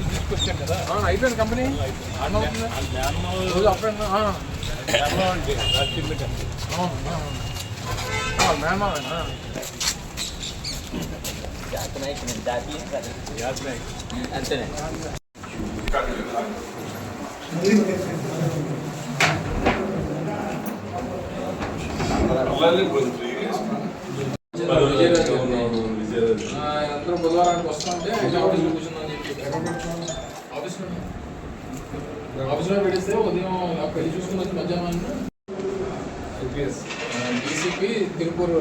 తీసుకొచ్చాం కదా, అయిపోయింది కంపెనీ అంతేనే. అందరూ బుధవారానికి వస్తుంటే ఆఫీస్లో కూర్చుందని చెప్పి ఆఫీస్లో పెడిస్తే ఉదయం పెళ్లి చూసుకుని వచ్చి మధ్యాహ్నం డీసీపీ తిరుపూర్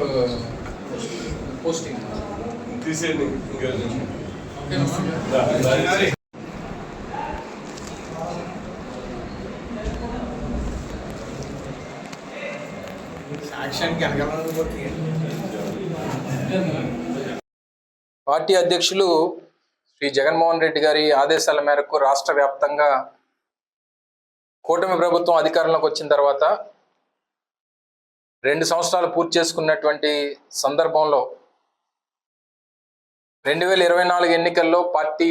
పోస్టింగ్ తీసేయండి. పార్టీ అధ్యక్షులు శ్రీ జగన్మోహన్ రెడ్డి గారి ఆదేశాల మేరకు రాష్ట్ర వ్యాప్తంగా కూటమి ప్రభుత్వం అధికారంలోకి వచ్చిన తర్వాత 2 సంవత్సరాలు పూర్తి చేసుకున్నటువంటి సందర్భంలో 2024 ఎన్నికల్లో పార్టీ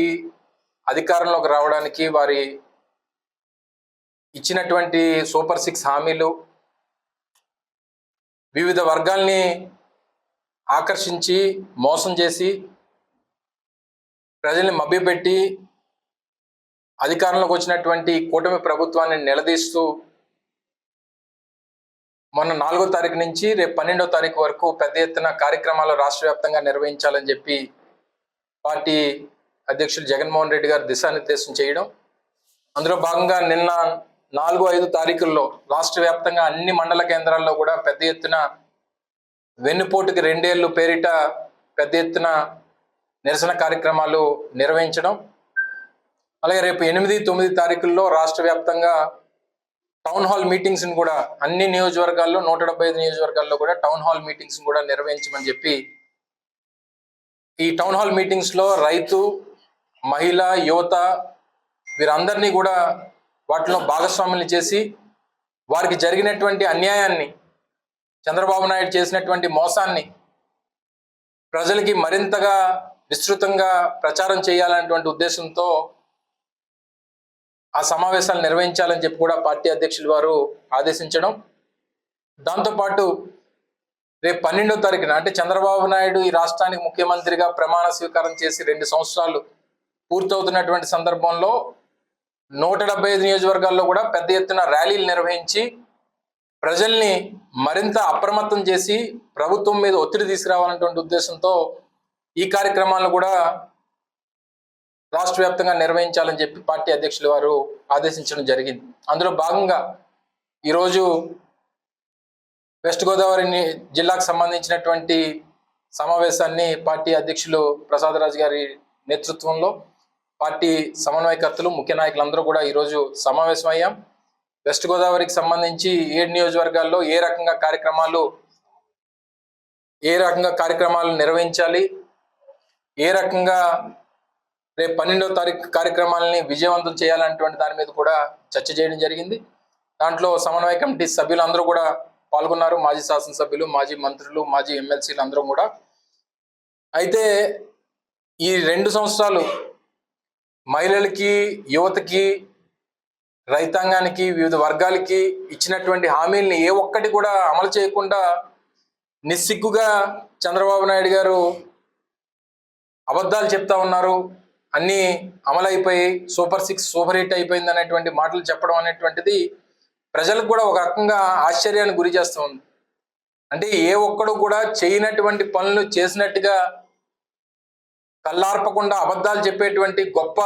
అధికారంలోకి రావడానికి వారి ఇచ్చినటువంటి సూపర్ 6 హామీలు వివిధ వర్గాల్ని ఆకర్షించి మోసం చేసి ప్రజల్ని మభ్యపెట్టి అధికారంలోకి వచ్చినటువంటి కూటమి ప్రభుత్వాన్ని నిలదీస్తూ మొన్న 4వ తారీఖు నుంచి రేపు 12వ తారీఖు వరకు పెద్ద ఎత్తున కార్యక్రమాలు రాష్ట్ర వ్యాప్తంగా నిర్వహించాలని చెప్పి పార్టీ అధ్యక్షులు జగన్మోహన్ రెడ్డి గారు దిశానిర్దేశం చేయడం, అందులో భాగంగా నిన్న 4, 5 తారీఖుల్లో రాష్ట్ర వ్యాప్తంగా అన్ని మండల కేంద్రాల్లో కూడా పెద్ద ఎత్తున వెన్నుపోటుకి 2 ఏళ్ళు పేరిట పెద్ద ఎత్తున నిరసన కార్యక్రమాలు నిర్వహించడం, అలాగే రేపు 8, 9 తారీఖుల్లో రాష్ట్ర వ్యాప్తంగా టౌన్ హాల్ మీటింగ్స్ని కూడా అన్ని నియోజకవర్గాల్లో 175 నియోజకవర్గాల్లో కూడా టౌన్ హాల్ మీటింగ్స్ కూడా నిర్వహించమని చెప్పి, ఈ టౌన్ హాల్ మీటింగ్స్లో రైతు, మహిళ, యువత వీరందరినీ కూడా వాటిలో భాగస్వాములు చేసి వారికి జరిగినటువంటి అన్యాయాన్ని, చంద్రబాబు నాయుడు చేసినటువంటి మోసాన్ని ప్రజలకి మరింతగా విస్తృతంగా ప్రచారం చేయాలనేటువంటి ఉద్దేశంతో ఆ సమావేశాలు నిర్వహించాలని చెప్పి కూడా పార్టీ అధ్యక్షులు వారు ఆదేశించడం, దాంతోపాటు రేపు 12వ తారీఖున అంటే చంద్రబాబు నాయుడు ఈ రాష్ట్రానికి ముఖ్యమంత్రిగా ప్రమాణ స్వీకారం చేసి 2 సంవత్సరాలు పూర్తవుతున్నటువంటి సందర్భంలో 175 నియోజకవర్గాల్లో కూడా పెద్ద ఎత్తున ర్యాలీలు నిర్వహించి ప్రజల్ని మరింత అప్రమత్తం చేసి ప్రభుత్వం మీద ఒత్తిడి తీసుకురావాలనేటువంటి ఉద్దేశంతో ఈ కార్యక్రమాలను కూడా రాష్ట్ర వ్యాప్తంగా నిర్వహించాలని చెప్పి పార్టీ అధ్యక్షులు వారు ఆదేశించడం జరిగింది. అందులో భాగంగా ఈరోజు వెస్ట్ గోదావరి జిల్లాకు సంబంధించినటువంటి సమావేశాన్ని పార్టీ అధ్యక్షులు ప్రసాదరాజు గారి నేతృత్వంలో పార్టీ సమన్వయకర్తలు, ముఖ్య నాయకులందరూ కూడా ఈరోజు సమావేశమయ్యాం. వెస్ట్ గోదావరికి సంబంధించి 7 నియోజకవర్గాల్లో ఏ రకంగా కార్యక్రమాలు నిర్వహించాలి, ఏ రకంగా రేపు 12వ తారీఖు కార్యక్రమాలని విజయవంతం చేయాలనేటువంటి దాని మీద కూడా చర్చ చేయడం జరిగింది. దాంట్లో సమన్వయ కమిటీ సభ్యులు అందరూ కూడా పాల్గొన్నారు. మాజీ శాసనసభ్యులు, మాజీ మంత్రులు, మాజీ ఎమ్మెల్సీలు అందరూ కూడా. అయితే ఈ 2 సంవత్సరాలు మహిళలకి, యువతకి, రైతాంగానికి, వివిధ వర్గాలకి ఇచ్చినటువంటి హామీల్ని ఏ ఒక్కటి కూడా అమలు చేయకుండా నిస్సిగ్గుగా చంద్రబాబు నాయుడు గారు అబద్ధాలు చెప్తా ఉన్నారు. అన్నీ అమలైపోయి సూపర్ 6 సూపర్ హిట్ అయిపోయింది అనేటువంటి మాటలు చెప్పడం అనేటువంటిది ప్రజలకు కూడా ఒక రకంగా ఆశ్చర్యానికి గురి చేస్తూ ఉంది. అంటే ఏ ఒక్కడు కూడా చేయనటువంటి పనులు చేసినట్టుగా కళ్ళార్పకుండా అబద్ధాలు చెప్పేటువంటి గొప్ప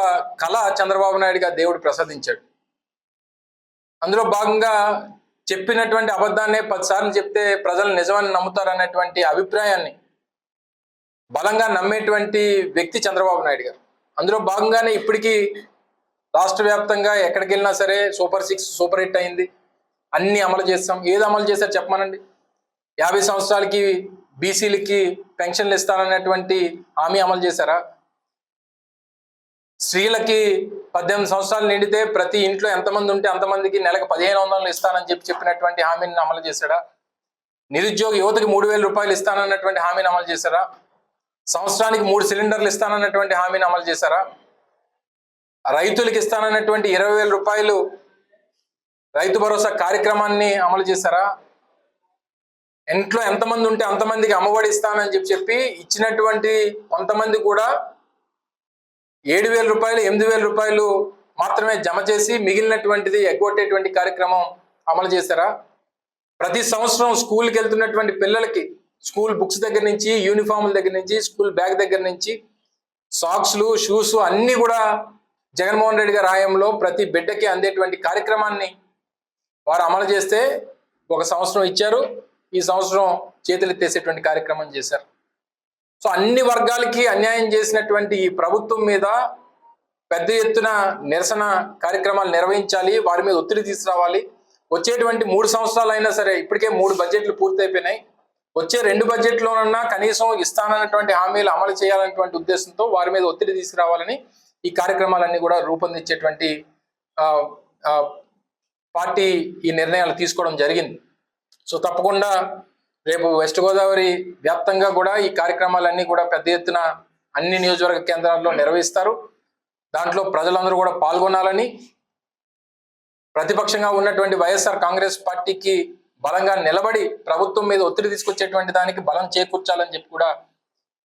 కళ చంద్రబాబు నాయుడుగా దేవుడు ప్రసాదించాడు. అందులో భాగంగా చెప్పినటువంటి అబద్ధాన్నే 10 సార్లు చెప్తే ప్రజలు నిజమని నమ్ముతారనేటువంటి అభిప్రాయాన్ని బలంగా నమ్మేటువంటి వ్యక్తి చంద్రబాబు నాయుడు గారు. అందులో భాగంగానే ఇప్పటికీ రాష్ట్ర వ్యాప్తంగా ఎక్కడికి వెళ్ళినా సరే సూపర్ 6 సూపర్ హిట్ అయింది, అన్ని అమలు చేస్తాం. ఏది అమలు చేశారు చెప్పమనండి? 50 సంవత్సరాలకి బీసీలకి పెన్షన్లు ఇస్తాననేటువంటి హామీ అమలు చేశారా? స్త్రీలకి 18 సంవత్సరాలు నిండితే ప్రతి ఇంట్లో ఎంతమంది ఉంటే అంతమందికి నెలకు 1500 ఇస్తానని చెప్పినటువంటి హామీని అమలు చేశాడా? నిరుద్యోగ యువతకి 3000 రూపాయలు ఇస్తానన్నటువంటి హామీని అమలు చేశారా? సంవత్సరానికి 3 సిలిండర్లు ఇస్తానన్నటువంటి హామీని అమలు చేశారా? రైతులకు ఇస్తానన్నటువంటి 20,000 రూపాయలు రైతు భరోసా కార్యక్రమాన్ని అమలు చేశారా? ఇంట్లో ఎంతమంది ఉంటే అంతమందికి అమ్మఒడి ఇస్తానని చెప్పి ఇచ్చినటువంటి కొంతమంది కూడా 7,000 రూపాయలు 8,000 రూపాయలు మాత్రమే జమ చేసి మిగిలినటువంటిది ఎగ్గొట్టేటువంటి కార్యక్రమం అమలు చేశారా? ప్రతి సంవత్సరం స్కూల్కి వెళ్తున్నటువంటి పిల్లలకి స్కూల్ బుక్స్ దగ్గర నుంచి, యూనిఫామ్ల దగ్గర నుంచి, స్కూల్ బ్యాగ్ దగ్గర నుంచి, సాక్స్లు, షూస్ అన్నీ కూడా జగన్మోహన్ రెడ్డి గారి హయాంలో ప్రతి బిడ్డకి అందేటువంటి కార్యక్రమాన్ని వారు అమలు చేస్తే ఒక సంవత్సరం ఇచ్చారు, ఈ సంవత్సరం చేతులెత్తేసేటువంటి కార్యక్రమం చేశారు. సో అన్ని వర్గాలకి అన్యాయం చేసినటువంటి ఈ ప్రభుత్వం మీద పెద్ద ఎత్తున నిరసన కార్యక్రమాలు నిర్వహించాలి, వారి మీద ఒత్తిడి తీసుకురావాలి. వచ్చేటువంటి 3 సంవత్సరాలు అయినా సరే, ఇప్పటికే 3 బడ్జెట్లు పూర్తయిపోయినాయి, వచ్చే 2 బడ్జెట్లోనన్నా కనీసం ఇస్తానన్నటువంటి హామీలు అమలు చేయాలనేటువంటి ఉద్దేశంతో వారి మీద ఒత్తిడి తీసుకురావాలని ఈ కార్యక్రమాలన్నీ కూడా రూపొందించేటువంటి పార్టీ ఈ నిర్ణయాలు తీసుకోవడం జరిగింది. సో తప్పకుండా రేపు వెస్ట్ గోదావరి వ్యాప్తంగా కూడా ఈ కార్యక్రమాలన్నీ కూడా పెద్ద ఎత్తున అన్ని నియోజకవర్గ కేంద్రాల్లో నిర్వహిస్తారు. దాంట్లో ప్రజలందరూ కూడా పాల్గొనాలని, ప్రతిపక్షంగా ఉన్నటువంటి వైఎస్ఆర్ కాంగ్రెస్ పార్టీకి బలంగా నిలబడి ప్రభుత్వం మీద ఒత్తిడి తీసుకొచ్చేటువంటి దానికి బలం చేకూర్చాలని చెప్పి కూడా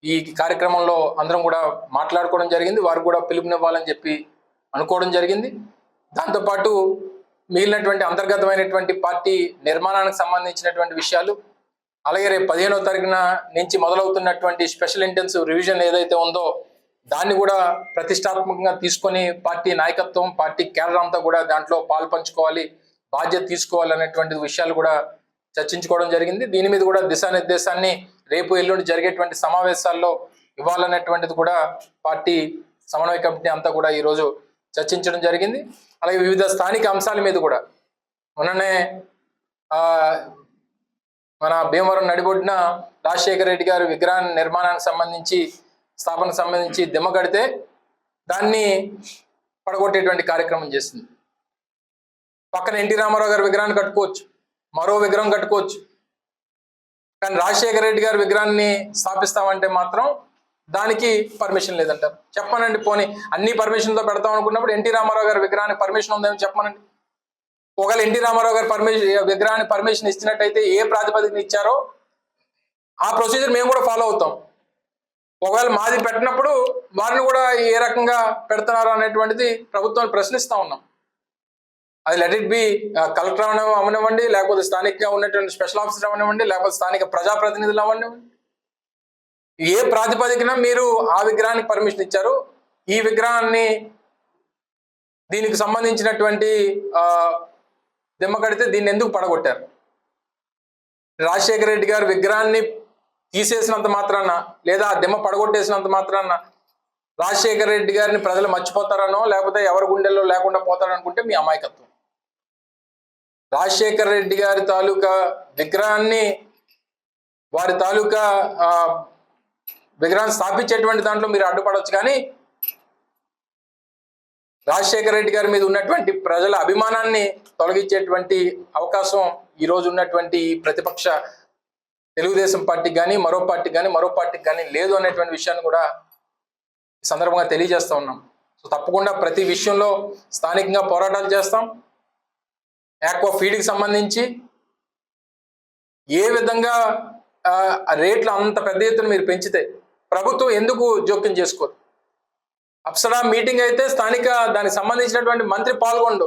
ఈ కార్యక్రమంలో అందరం కూడా మాట్లాడుకోవడం జరిగింది. వారు కూడా పిలుపునివ్వాలని చెప్పి అనుకోవడం జరిగింది. దాంతోపాటు మిగిలినటువంటి అంతర్గతమైనటువంటి పార్టీ నిర్మాణానికి సంబంధించినటువంటి విషయాలు, అలాగే రేపు 15వ తారీఖున నుంచి మొదలవుతున్నటువంటి స్పెషల్ ఇంటెన్సివ్ రివిజన్ ఏదైతే ఉందో దాన్ని కూడా ప్రతిష్టాత్మకంగా తీసుకొని పార్టీ నాయకత్వం, పార్టీ కేడర్ అంతా కూడా దాంట్లో పాలు పంచుకోవాలి, బాధ్యత తీసుకోవాలి అనేటువంటి విషయాలు కూడా చర్చించుకోవడం జరిగింది. దీని మీద కూడా దిశానిర్దేశాన్ని రేపు ఎల్లుండి జరిగేటువంటి సమావేశాల్లో ఇవ్వాలనేటువంటిది కూడా పార్టీ సమన్వయ కమిటీ అంతా కూడా ఈరోజు చర్చించడం జరిగింది. అలాగే వివిధ స్థానిక అంశాల మీద కూడా మొన్ననే మన భీమవరం నడిబొడ్డున రాజశేఖర రెడ్డి గారి విగ్రహ నిర్మాణానికి సంబంధించి, స్థాపనకు సంబంధించి దిమ్మ కడితే దాన్ని పడగొట్టేటువంటి కార్యక్రమం చేసింది. పక్కన ఎన్టీ రామారావు గారి విగ్రహాన్ని కట్టుకోవచ్చు, మరో విగ్రహం కట్టుకోవచ్చు, కానీ రాజశేఖర రెడ్డి గారి విగ్రహాన్ని స్థాపిస్తామంటే మాత్రం దానికి పర్మిషన్ లేదంటారు. చెప్పనండి, పోనీ అన్ని పర్మిషన్తో పెడతాం అనుకున్నప్పుడు ఎన్టీ రామారావు గారి విగ్రహానికి పర్మిషన్ ఉందేమో చెప్పమనండి. ఒకవేళ ఎన్టీ రామారావు గారి విగ్రహానికి పర్మిషన్ ఇచ్చినట్టయితే ఏ ప్రాతిపదికన ఇచ్చారో ఆ ప్రొసీజర్ మేము కూడా ఫాలో అవుతాం. ఒకవేళ మాది పెట్టినప్పుడు వారిని కూడా ఏ రకంగా పెడుతున్నారు అనేటువంటిది ప్రభుత్వాన్ని ప్రశ్నిస్తూ ఉన్నాం. అది లెట్ ఇట్ బి కలెక్టర్ అవనివ్వండి, లేకపోతే స్థానికంగా ఉన్నటువంటి స్పెషల్ ఆఫీసర్ అవనివ్వండి, లేకపోతే స్థానిక ప్రజాప్రతినిధులు అవనివ్వండి, ఏ ప్రాతిపదికన మీరు ఆ విగ్రహానికి పర్మిషన్ ఇచ్చారు, ఈ విగ్రహాన్ని దీనికి సంబంధించినటువంటి దిమ్మ కడితే దీన్ని ఎందుకు పడగొట్టారు? రాజశేఖర రెడ్డి గారి విగ్రహాన్ని తీసేసినంత మాత్రాన, లేదా ఆ దిమ్మ పడగొట్టేసినంత మాత్రాన రాజశేఖర రెడ్డి గారిని ప్రజలు మర్చిపోతారనో, లేకపోతే ఎవరి గుండెల్లో లేకుండా పోతారనుకుంటే మీ అమాయకత్వం. రాజశేఖర రెడ్డి గారి తాలూకా విగ్రహాన్ని, వారి తాలూకా విగ్రహాన్ని స్థాపించేటువంటి దాంట్లో మీరు అడ్డుపడవచ్చు, కానీ రాజశేఖర రెడ్డి గారి మీద ఉన్నటువంటి ప్రజల అభిమానాన్ని తొలగించేటువంటి అవకాశం ఈరోజు ఉన్నటువంటి ప్రతిపక్ష తెలుగుదేశం పార్టీకి కానీ, మరో పార్టీకి కానీ లేదు అనేటువంటి విషయాన్ని కూడా ఈ సందర్భంగా తెలియజేస్తూ ఉన్నాం. సో తప్పకుండా ప్రతి విషయంలో స్థానికంగా పోరాటాలు చేస్తాం. ఆక్వా ఫీడ్కి సంబంధించి ఏ విధంగా రేట్లు అంత పెద్ద ఎత్తున మీరు పెంచితే ప్రభుత్వం ఎందుకు జోక్యం చేసుకోదు? అప్సరా మీటింగ్ అయితే స్థానిక దానికి సంబంధించినటువంటి మంత్రి పాల్గొండు.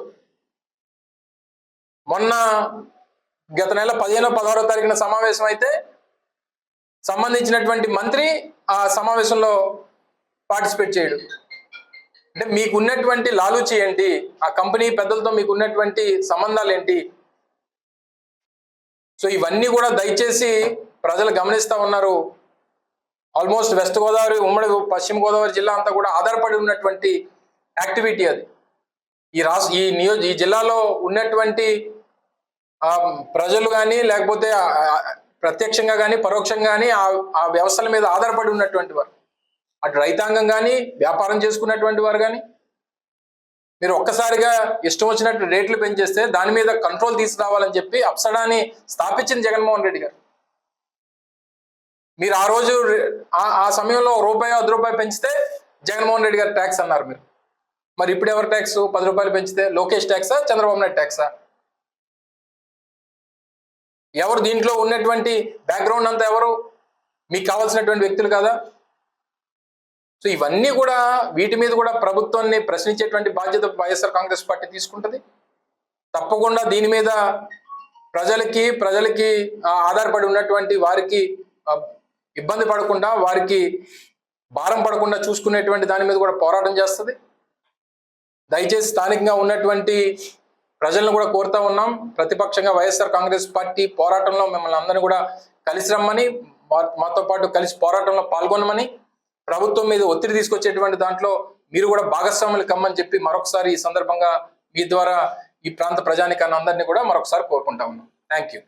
మొన్న గత నెల 15-16 తారీఖున సమావేశం అయితే సంబంధించినటువంటి మంత్రి ఆ సమావేశంలో పార్టిసిపేట్ చేయడు. అంటే మీకు ఉన్నటువంటి లాలూచి ఏంటి? ఆ కంపెనీ పెద్దలతో మీకు ఉన్నటువంటి సంబంధాలు ఏంటి? సో ఇవన్నీ కూడా దయచేసి ప్రజలు గమనిస్తూ ఉన్నారు. ఆల్మోస్ట్ వెస్ట్ గోదావరి, ఉమ్మడి పశ్చిమ గోదావరి జిల్లా అంతా కూడా ఆధారపడి ఉన్నటువంటి యాక్టివిటీ అది. ఈ జిల్లాలో ఉన్నటువంటి ప్రజలు కానీ, లేకపోతే ప్రత్యక్షంగా కానీ పరోక్షంగా కానీ ఆ వ్యవస్థల మీద ఆధారపడి ఉన్నటువంటి వారు, అటు రైతాంగం కానీ, వ్యాపారం చేసుకున్నటువంటి వారు కానీ, మీరు ఒక్కసారిగా ఇష్టం వచ్చినట్టు రేట్లు పెంచేస్తే దాని మీద కంట్రోల్ తీసుకురావాలని చెప్పి అప్సడాని స్థాపించింది జగన్మోహన్ రెడ్డి గారు. మీరు ఆ రోజు ఆ సమయంలో రూపాయి 10 రూపాయలు పెంచితే జగన్మోహన్ రెడ్డి గారు ట్యాక్స్ అన్నారు మీరు. మరి ఇప్పుడు ఎవరు ట్యాక్స్? 10 రూపాయలు పెంచితే లోకేష్ ట్యాక్సా, చంద్రబాబు నాయుడు ట్యాక్సా? ఎవరు దీంట్లో ఉన్నటువంటి బ్యాక్గ్రౌండ్ అంతా ఎవరు? మీకు కావాల్సినటువంటి వ్యక్తులు కదా. సో ఇవన్నీ కూడా వీటి మీద కూడా ప్రభుత్వాన్ని ప్రశ్నించేటువంటి బాధ్యత వైఎస్ఆర్ కాంగ్రెస్ పార్టీ తీసుకుంటుంది. తప్పకుండా దీని మీద ప్రజలకి ఆధారపడి ఉన్నటువంటి వారికి ఇబ్బంది పడకుండా, వారికి భారం పడకుండా చూసుకునేటువంటి దాని మీద కూడా పోరాటం చేస్తుంది. దయచేసి స్థానికంగా ఉన్నటువంటి ప్రజలను కూడా కోరుతా ఉన్నాం, ప్రతిపక్షంగా వైఎస్ఆర్ కాంగ్రెస్ పార్టీ పోరాటంలో మిమ్మల్ని అందరినీ కూడా కలిసి రమ్మని, మాతో పాటు కలిసి పోరాటంలో పాల్గొనమని, ప్రభుత్వం మీద ఒత్తిడి తీసుకొచ్చేటువంటి దాంట్లో మీరు కూడా భాగస్వాములు కమ్మని చెప్పి మరొకసారి ఈ సందర్భంగా మీ ద్వారా ఈ ప్రాంత ప్రజానికాన్ని అందరినీ కూడా మరొకసారి కోరుకుంటా ఉన్నాం. Thank you.